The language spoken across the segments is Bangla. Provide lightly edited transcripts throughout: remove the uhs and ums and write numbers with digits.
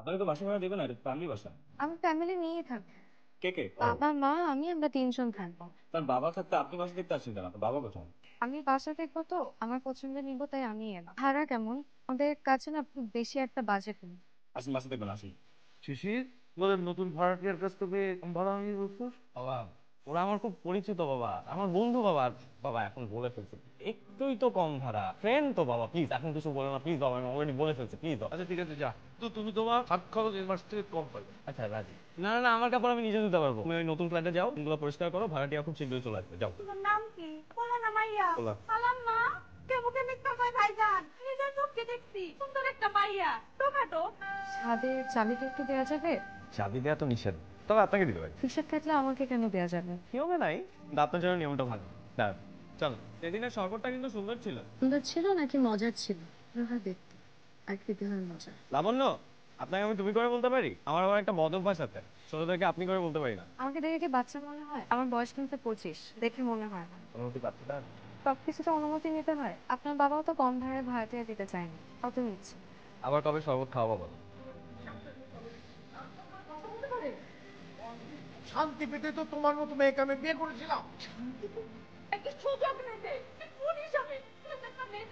আপনাকে তো বাসা ভাড়া দেবে না, এটা ফ্যামিলি বাসা। আমি ফ্যামিলি নিয়েই থাকবো। কে কে? বাবা, মা, আমরা ৩ জন থাকবো। তার বাবা থাকতে আপনি বাসা দেখতে আসছেন কেন? আপনার বাবা কোথায়? আমি বাসা দেখবো তো আমার পছন্দের নিবো তাই আমি এলাম। ভাড়া কেমন? ওদের কাছে না একটু বেশি একটা বাজেট নেই। আসেন বাসা দেখবেন, আসেন। শিশির, তোদের নতুন ভাড়াটিয়ার কাছ থেকে ভাড়া নিয়ে বলছিস? বাবা, ওরা আমার খুব পরিচিত বাবা, আমার বন্ধু বাবা। আর বাবা এখন বলে ফেলছে, একটুই তো কম ভাড়া, ফ্রেন্ড তো বাবা, প্লিজ এখন কিছু বলো না প্লিজ বাবা, আমি অলরেডি বলে ফেলছে প্লিজ। আচ্ছা ঠিক আছে, যা। তো তুমি তোমার হাত খরচ এই মাস থেকে কম পাবে। আচ্ছা রাজি। না না না, আমার কাপড় আমি নিজে দিতে পারবো। তুমি ওই নতুন ফ্ল্যাটে যাও, রুমগুলো পরিষ্কার করো, ভাড়াটিয়া খুব শীঘ্রই চলে আসবে, যাও। তোমার নাম কি? বলো না মাইয়া। বললাম। সালাম মা। কেমন মিথ্যা কয় ভাইজান? নিজের চোখে দেখছি সুন্দর একটা মাইয়া। টোকাটো। ছাদের চাবিটা একটু দেওয়া যাবে? চাবি দেওয়া তো নিষেধ, তবে আপনাকে দিতে পারি। হিসাব থাকলে আমাকে কেন দেওয়া যাবে? নিয়মে নাই, কিন্তু আপনার জন্য নিয়মটা ভালো। দাঁড়ান, চলো। সেদিনের শরবতটা কিন্তু সুন্দর ছিল। সুন্দর ছিল নাকি মজার ছিল? দেখতে আর খেতে হয় মজা। লাবণ্য, আপনাকে আমি তুমি করে বলতে পারি? আমার আবার একটা বদ অভ্যাস আছে, ছোটদেরকে আপনি করে বলতে পারি না। আমাকে দেখে কি বাচ্চা মনে হয়? আমার বয়স কিন্তু 25, দেখে মনে হয় না। অনুমতি পাচ্ছি না। সবকিছুতে অনুমতি নিতে হয়। আপনার বাবাও তো কম ভাড়ায় ভাড়াটিয়া দিতে চায়নি, কত নিচ্ছে? আবার কবে শরবত খাওয়াবো বলো? শান্তি পেতে তো তোমার মতো মেয়েকে আমি বিয়ে করেছিলাম। একটা সুযোগ নিতে। কোন হিসাবে? একটা মেয়ে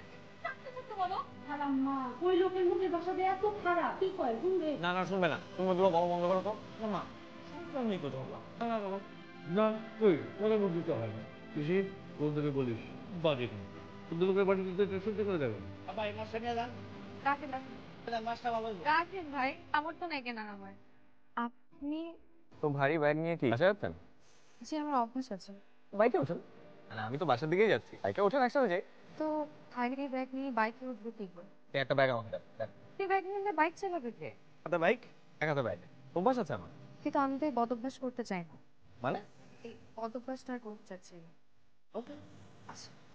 থাকতে থাকতে বলো। সালাম মা। ওই লোকের মুখের ভাষা দিয়ে এত খারাপ। কি কয় শুনবে? না না, শুনবে না, তুমি ওগুলো বলো বন্ধ করো তো। না মা, শুনলাম নি কোথাও। না না না। না, কই মনে বুঝতে হয় না। শিশির, বন্ধুকে বলিস বাজে কিন্তু বন্ধু লোকের বাড়ি দিতে শুনতে করে দেবে। বাবা এই মাসটা নিয়ে যান। রাখেন রাখেন। মাসটা বাবা। রাখেন ভাই, আমার তো নাই কেনা আমার। আপনি? তো ভারী ব্যাগ নিয়ে কি বাসায় যাচ্ছেন? জি, আমার অভ্যাস আছে। বাইকে ওঠেন। না, আমি তো বাসার দিকেই যাচ্ছি, বাইকে ওঠেন একসাথে যাই। তো থাইলি ব্যাগ নিয়ে বাইকে উঠবো কি করে? এই একটা ব্যাগ আমাকে দেন, দেন। তুই ব্যাগ নিয়ে বাইক চালাবে কে? হাতে বাইক, এক হাতে ব্যাগ, অভ্যাস আছে আমার। কিন্তু আমি তো এই বদভ্যাস করতে চাই না। মানে? এই বদভ্যাসটা আর করতে চাচ্ছি না। ওকে। আচ্ছা।